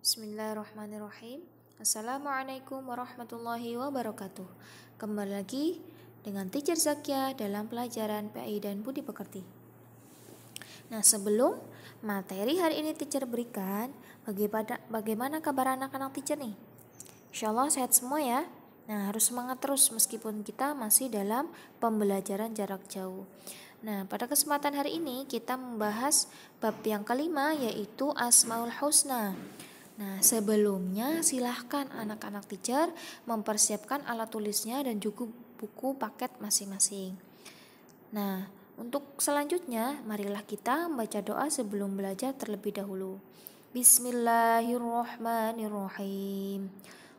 Bismillahirrahmanirrahim. Assalamualaikum warahmatullahi wabarakatuh. Kembali lagi dengan Teacher Zakia dalam pelajaran PI dan Budi Pekerti. Nah, sebelum materi hari ini Teacher berikan, bagaimana kabar anak-anak Teacher nih? Insya Allah sehat semua ya. Nah, harus semangat terus meskipun kita masih dalam pembelajaran jarak jauh. Nah, pada kesempatan hari ini kita membahas bab yang kelima, yaitu Asmaul Husna. Nah, sebelumnya silahkan anak-anak Teacher mempersiapkan alat tulisnya dan juga buku paket masing-masing. Nah, untuk selanjutnya marilah kita membaca doa sebelum belajar terlebih dahulu. Bismillahirrahmanirrahim.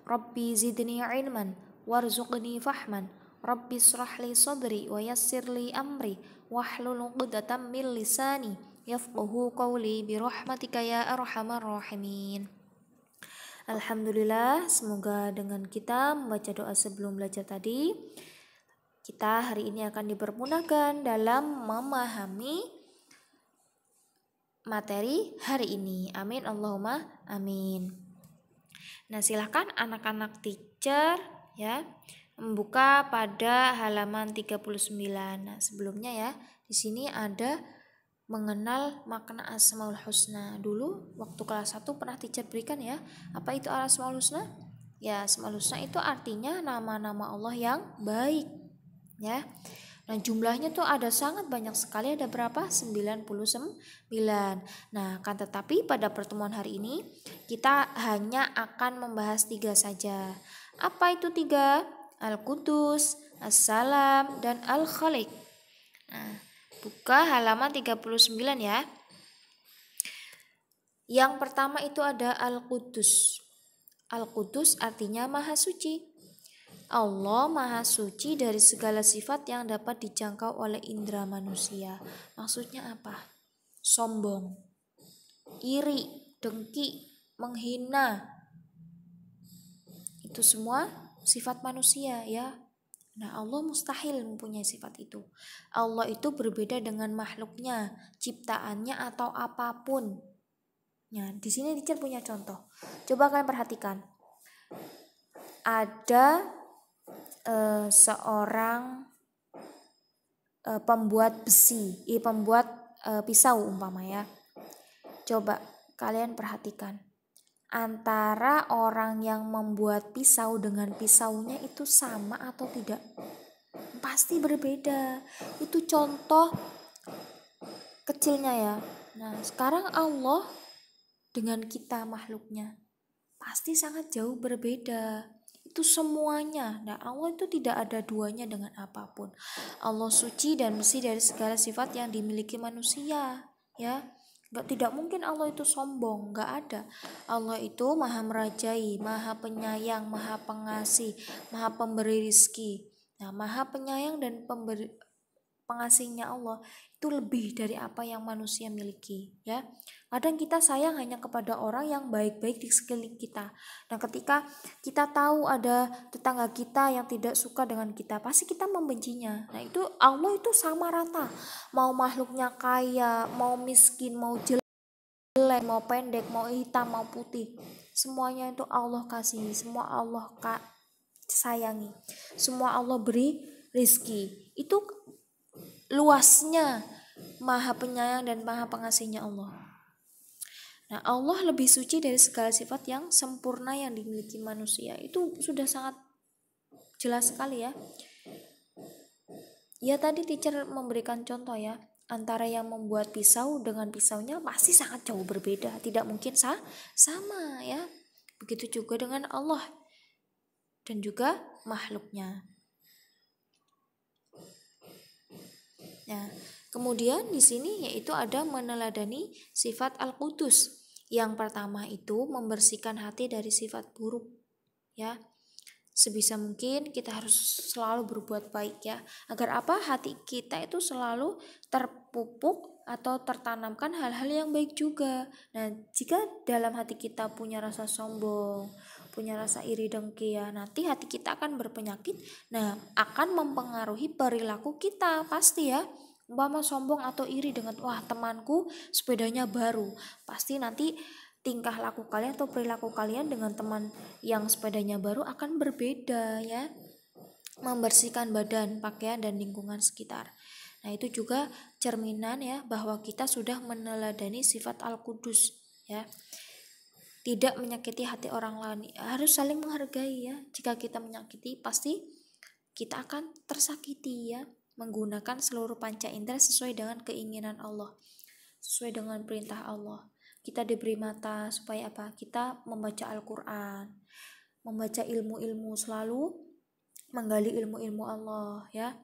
Rabbi zidni ilman warzuqni fahman. Rabbi srahli sadri wa yassirli amri wahlul 'uqdatam min lisani yafqahu qawli birahmatika ya arhamar rahimin. Alhamdulillah, semoga dengan kita membaca doa sebelum belajar tadi, kita hari ini akan dipermudahkan dalam memahami materi hari ini. Amin Allahumma amin. Nah, silahkan anak-anak Teacher ya membuka pada halaman 39. Nah, sebelumnya ya, di sini ada mengenal makna Asmaul Husna. Dulu waktu kelas 1 pernah Teacher berikan ya. Apa itu Asmaul Husna? Ya, Asmaul Husna itu artinya nama-nama Allah yang baik ya. Nah, jumlahnya tuh ada sangat banyak sekali, ada berapa? 99. Nah, kan tetapi pada pertemuan hari ini kita hanya akan membahas 3 saja. Apa itu 3? Al-Qudus, As-Salam, dan Al-Khaliq. Nah, buka halaman 39 ya. Yang pertama itu ada Al-Qudus. Al-Qudus artinya maha suci. Allah maha suci dari segala sifat yang dapat dijangkau oleh indera manusia. Maksudnya apa? Sombong, iri, dengki, menghina. Itu semua sifat manusia ya. Nah, Allah mustahil mempunyai sifat itu. Allah itu berbeda dengan makhluknya, ciptaannya atau apapun. Nah, di sini Teacher punya contoh. Coba kalian perhatikan. Ada seorang pembuat besi, pembuat pisau umpama ya. Coba kalian perhatikan. Antara orang yang membuat pisau dengan pisaunya itu sama atau tidak? Pasti berbeda. Itu contoh kecilnya ya. Nah, sekarang Allah dengan kita makhluknya pasti sangat jauh berbeda. Itu semuanya. Nah, Allah itu tidak ada duanya dengan apapun. Allah suci dan bersih dari segala sifat yang dimiliki manusia ya. Tidak mungkin Allah itu sombong, nggak ada. Allah itu maha merajai, maha penyayang, maha pengasih, maha pemberi rizki. Nah, maha penyayang dan pengasihnya Allah itu lebih dari apa yang manusia miliki ya. Kadang kita sayang hanya kepada orang yang baik-baik di sekeliling kita. Dan ketika kita tahu ada tetangga kita yang tidak suka dengan kita, pasti kita membencinya. Nah, itu Allah itu sama rata. Mau makhluknya kaya, mau miskin, mau jelek, mau pendek, mau hitam, mau putih, semuanya itu Allah kasih, semua Allah sayangi, semua Allah beri rizki. Itu luasnya maha penyayang dan maha pengasihnya Allah. Nah, Allah lebih suci dari segala sifat yang sempurna yang dimiliki manusia. Itu sudah sangat jelas sekali ya. Ya, tadi Teacher memberikan contoh ya. Antara yang membuat pisau dengan pisaunya pasti sangat jauh berbeda. Tidak mungkin sama ya. Begitu juga dengan Allah dan juga makhluknya. Nah, kemudian di sini yaitu ada meneladani sifat Al-Qudus. Yang pertama itu membersihkan hati dari sifat buruk ya. Sebisa mungkin kita harus selalu berbuat baik ya. Agar apa? Hati kita itu selalu terpupuk atau tertanamkan hal-hal yang baik juga. Nah, jika dalam hati kita punya rasa sombong, punya rasa iri dengki ya, nanti hati kita akan berpenyakit. Nah, akan mempengaruhi perilaku kita pasti ya. Umpama sombong atau iri dengan wah temanku sepedanya baru, pasti nanti tingkah laku kalian atau perilaku kalian dengan teman yang sepedanya baru akan berbeda ya. Membersihkan badan, pakaian dan lingkungan sekitar. Nah, itu juga cerminan ya bahwa kita sudah meneladani sifat Al-Qudus ya. Tidak menyakiti hati orang lain, harus saling menghargai ya. Jika kita menyakiti pasti kita akan tersakiti ya. Menggunakan seluruh panca indera sesuai dengan keinginan Allah, sesuai dengan perintah Allah. Kita diberi mata supaya apa? Kita membaca Al-Quran, membaca ilmu-ilmu, selalu menggali ilmu-ilmu Allah ya,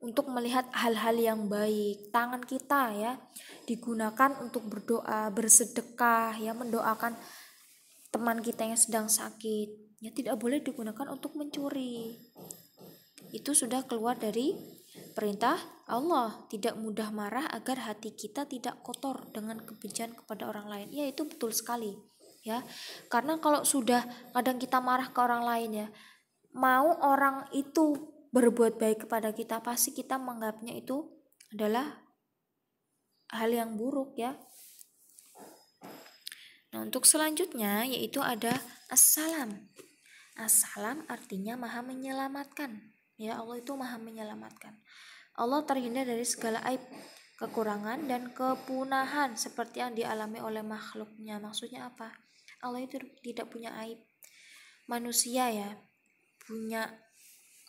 untuk melihat hal-hal yang baik. Tangan kita ya digunakan untuk berdoa, bersedekah ya, mendoakan teman kita yang sedang sakit ya. Tidak boleh digunakan untuk mencuri, itu sudah keluar dari perintah Allah. Tidak mudah marah agar hati kita tidak kotor dengan kebencian kepada orang lain. Ya, itu betul sekali ya. Karena kalau sudah kadang kita marah ke orang lain ya, mau orang itu berbuat baik kepada kita, pasti kita menganggapnya itu adalah hal yang buruk ya. Nah, untuk selanjutnya yaitu ada assalam. Assalam artinya maha menyelamatkan. Ya, Allah itu maha menyelamatkan. Allah terhindar dari segala aib, kekurangan dan kepunahan seperti yang dialami oleh makhluknya. Maksudnya apa? Allah itu tidak punya aib. Manusia ya punya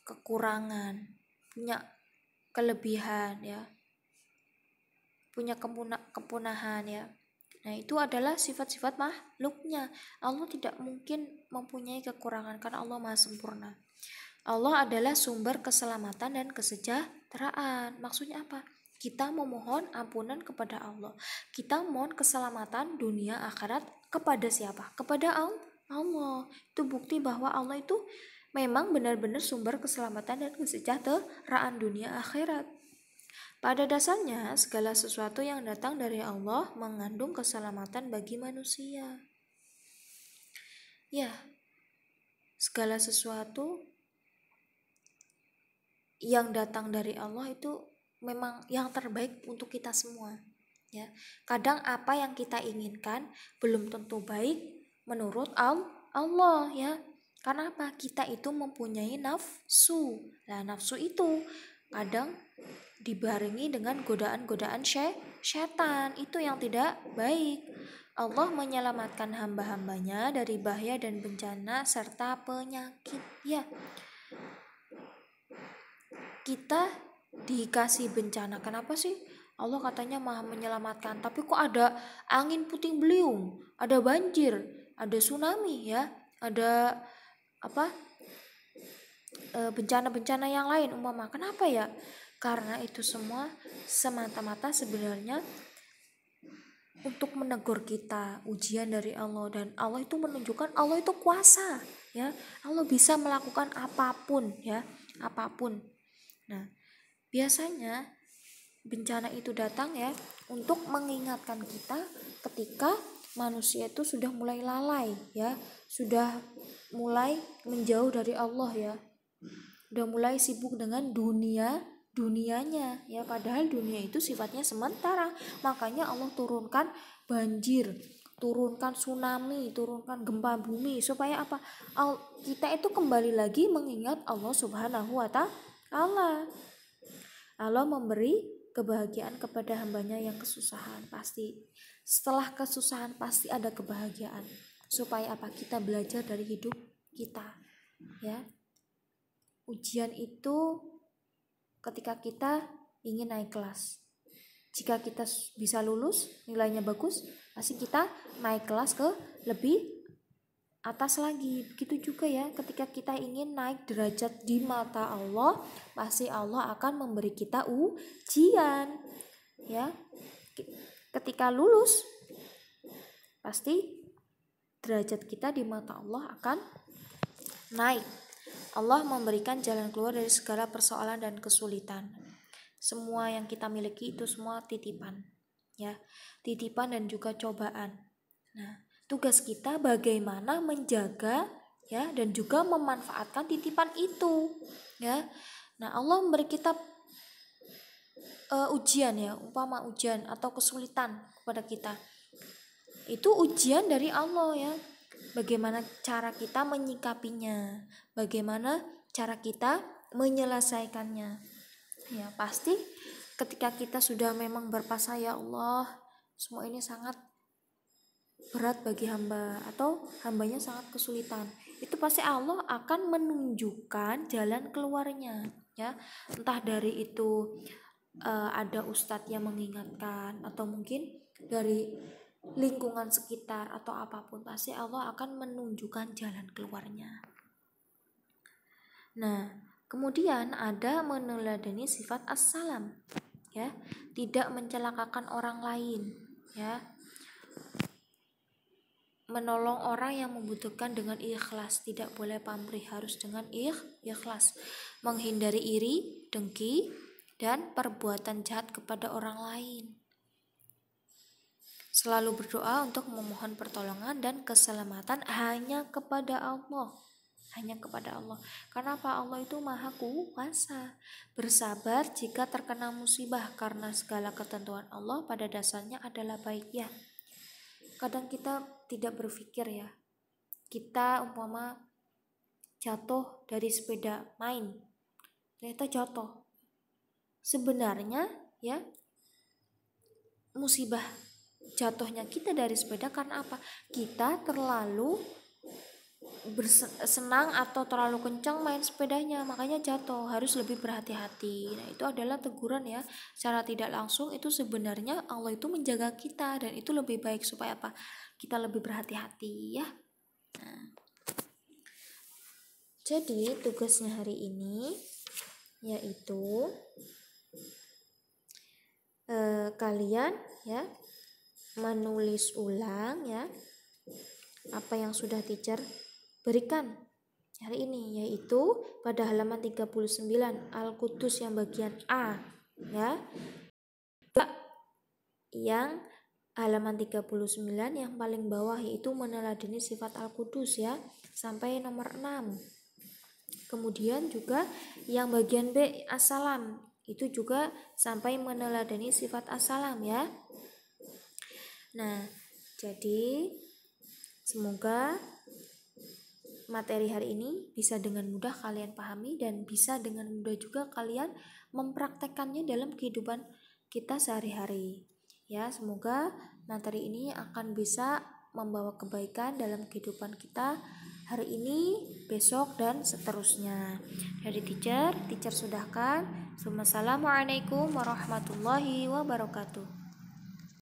kekurangan, punya kelebihan ya, punya kepunahan ya. Nah, itu adalah sifat-sifat makhluknya. Allah tidak mungkin mempunyai kekurangan karena Allah maha sempurna. Allah adalah sumber keselamatan dan kesejahteraan. Maksudnya apa? Kita memohon ampunan kepada Allah. Kita mohon keselamatan dunia akhirat kepada siapa? Kepada Allah. Itu bukti bahwa Allah itu memang benar-benar sumber keselamatan dan kesejahteraan dunia akhirat. Pada dasarnya, segala sesuatu yang datang dari Allah mengandung keselamatan bagi manusia. Ya, segala sesuatu yang datang dari Allah itu memang yang terbaik untuk kita semua. Ya, kadang apa yang kita inginkan belum tentu baik menurut Allah ya. Karena apa? Kita itu mempunyai nafsu. Nah, nafsu itu kadang dibarengi dengan godaan-godaan syaitan, itu yang tidak baik. Allah menyelamatkan hamba-hambanya dari bahaya dan bencana serta penyakit ya. Kita dikasih bencana, kenapa sih Allah katanya maha menyelamatkan, tapi kok ada angin puting beliung, ada banjir, ada tsunami ya, ada bencana-bencana yang lain umpama. Kenapa ya? Karena itu semua semata-mata sebenarnya untuk menegur kita, ujian dari Allah. Dan Allah itu menunjukkan Allah itu kuasa ya. Allah bisa melakukan apapun ya, apapun. Nah, biasanya bencana itu datang ya untuk mengingatkan kita ketika manusia itu sudah mulai lalai ya, sudah mulai menjauh dari Allah ya, udah mulai sibuk dengan dunianya ya, padahal dunia itu sifatnya sementara. Makanya Allah turunkan banjir, turunkan tsunami, turunkan gempa bumi supaya apa? Kita itu kembali lagi mengingat Allah Subhanahu wa Ta'ala. Allah memberi kebahagiaan kepada hambanya yang kesusahan. Pasti setelah kesusahan pasti ada kebahagiaan. Supaya apa? Kita belajar dari hidup kita ya. Ujian itu ketika kita ingin naik kelas. Jika kita bisa lulus, nilainya bagus, pasti kita naik kelas ke lebih atas lagi. Begitu juga ya, ketika kita ingin naik derajat di mata Allah, pasti Allah akan memberi kita ujian ya. Ketika lulus, pasti derajat kita di mata Allah akan naik. Allah memberikan jalan keluar dari segala persoalan dan kesulitan. Semua yang kita miliki itu semua titipan ya, titipan dan juga cobaan. Nah, tugas kita bagaimana menjaga ya dan juga memanfaatkan titipan itu ya. Nah, Allah memberi kita ujian ya, umpama ujian atau kesulitan kepada kita. itu ujian dari Allah ya. Bagaimana cara kita menyikapinya, bagaimana cara kita menyelesaikannya. Ya, pasti ketika kita sudah memang berpasrah, ya Allah, semua ini sangat berat bagi hamba atau hambanya sangat kesulitan, itu pasti Allah akan menunjukkan jalan keluarnya ya. Entah dari itu ada ustadz yang mengingatkan, atau mungkin dari lingkungan sekitar atau apapun, pasti Allah akan menunjukkan jalan keluarnya. Nah, kemudian ada meneladani sifat as-salam ya, tidak mencelakakan orang lain ya, menolong orang yang membutuhkan dengan ikhlas, tidak boleh pamrih, harus dengan ikhlas, menghindari iri, dengki, dan perbuatan jahat kepada orang lain. Selalu berdoa untuk memohon pertolongan dan keselamatan hanya kepada Allah. Hanya kepada Allah. Kenapa? Allah itu maha kuasa. Bersabar jika terkena musibah, karena segala ketentuan Allah pada dasarnya adalah baik ya. Kadang kita tidak berpikir ya, kita umpama jatuh dari sepeda main, ternyata jatuh. Sebenarnya ya, musibah jatuhnya kita dari sepeda karena apa? Kita terlalu bersenang atau terlalu kencang main sepedanya, makanya jatuh. Harus lebih berhati-hati. Nah, itu adalah teguran ya, secara tidak langsung itu sebenarnya Allah itu menjaga kita, dan itu lebih baik supaya apa? Kita lebih berhati-hati ya. Nah, jadi tugasnya hari ini yaitu kalian ya menulis ulang ya apa yang sudah teacher berikan hari ini, yaitu pada halaman 39 Al-Qudus yang bagian A ya. Yang halaman 39 yang paling bawah yaitu meneladani sifat Al-Qudus ya, sampai nomor 6. Kemudian juga yang bagian B As-Salam itu juga sampai meneladani sifat As-Salam ya. Nah, jadi semoga materi hari ini bisa dengan mudah kalian pahami dan bisa dengan mudah juga kalian mempraktekkannya dalam kehidupan kita sehari-hari. Ya, semoga materi ini akan bisa membawa kebaikan dalam kehidupan kita hari ini, besok, dan seterusnya. Dari teacher sudahkan. Assalamualaikum warahmatullahi wabarakatuh.